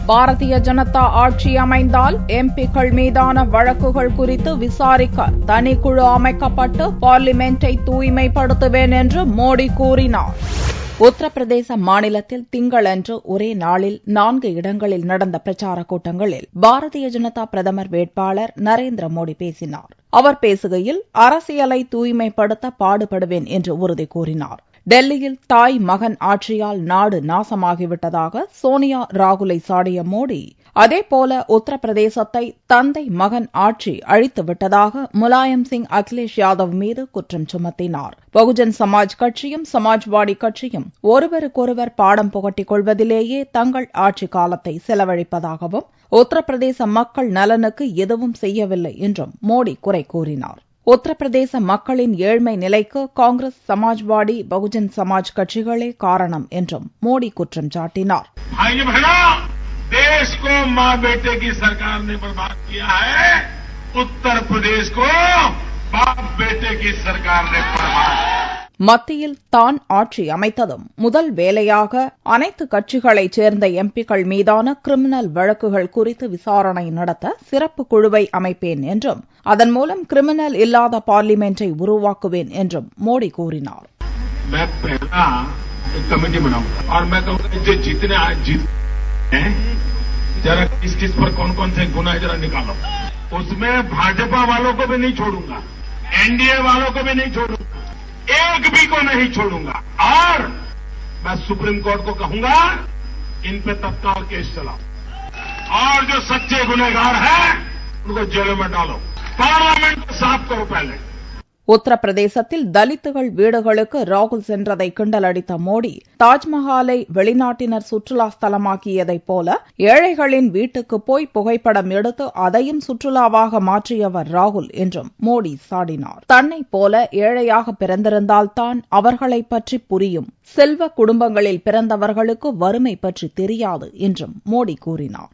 பாரதிய ஜனதா ஆட்சி அமைந்தால் எம்பிக்கள் மீதான வழக்குகள் குறித்து விசாரிக்க தனிக்குழு அமைக்கப்பட்டு பார்லிமென்டை தூய்மைப்படுத்துவேன் என்று மோடி கூறினார். உத்தரப்பிரதேச மாநிலத்தில் திங்களன்று ஒரே நாளில் 4 இடங்களில் நடந்த பிரச்சாரக் கூட்டங்களில் பாரதிய ஜனதா பிரதமர் வேட்பாளர் நரேந்திர மோடி பேசினார். அவர் பேசுகையில் அரசியலை தூய்மைப்படுத்த பாடுபடுவேன் என்று உறுதி கூறினார். டெல்லியில் தாய் மகன் ஆட்சியால் நாடு நாசமாகிவிட்டதாக சோனியா ராகுலை சாடிய மோடி, அதேபோல உத்தரப்பிரதேசத்தை தந்தை மகன் ஆட்சி அழித்துவிட்டதாக முலாயம் சிங் அகிலேஷ் யாதவ் மீது குற்றம் சுமத்தினார். பகுஜன் சமாஜ் கட்சியும் சமாஜ்வாடி கட்சியும் ஒருவருக்கொருவர் பாடம் புகட்டிக் கொள்வதிலேயே தங்கள் ஆட்சி காலத்தை செலவழிப்பதாகவும் உத்தரப்பிரதேச மக்கள் நலனுக்கு எதுவும் செய்யவில்லை என்றும் மோடி குறை கூறினார். உத்தரப்பிரதேச மக்களின் ஏழ்மை நிலைக்கு காங்கிரஸ், சமாஜ்வாடி, பகுஜன் சமாஜ் கட்சிகளே காரணம் என்றும் மோடி குற்றம் சாட்டினார். देश को मां बेटे की सरकार ने बर्बाद किया है, उत्तर प्रदेश को बाप बेटे की सरकार ने बर्बाद किया. மத்தியில் தான் ஆட்சி அமைத்ததும் முதல் வேலையாக அனைத்து கட்சிகளைச் சேர்ந்த எம்பிக்கள் மீதான கிரிமினல் வழக்குகள் குறித்து விசாரணை நடத்த சிறப்பு குழுவை அமைப்பேன் என்றும் அதன் மூலம் கிரிமினல் இல்லாத பார்லிமென்டை உருவாக்குவேன் என்றும் மோடி கூறினார். जरा किस पर कौन से गुना जरा निकालो, उसमें भाजपा वालों को भी नहीं छोड़ूंगा, एनडीए वालों को भी नहीं छोड़ूंगा, एक भी को नहीं छोड़ूंगा. और मैं सुप्रीम कोर्ट को कहूंगा इन पे तत्काल केस चलाओ और जो सच्चे गुनहगार हैं उनको जेलों में डालो. पार्लियामेंट को साफ करो पहले. உத்தரப்பிரதேசத்தில் தலித்துகள் வீடுகளுக்கு ராகுல் சென்றதை கிண்டலடித்த மோடி, தாஜ்மஹாலை வெளிநாட்டினர் சுற்றுலா ஸ்தலமாக்கியதைப் போல ஏழைகளின் வீட்டுக்கு போய் புகைப்படம் எடுத்து அதையும் சுற்றுலாவாக மாற்றியவர் ராகுல் என்றும் மோடி சாடினார். தன்னைப் போல ஏழையாக பிறந்திருந்தால்தான் அவர்களைப் பற்றி புரியும், செல்வ குடும்பங்களில் பிறந்தவர்களுக்கு வறுமை பற்றி தெரியாது என்றும் மோடி கூறினார்.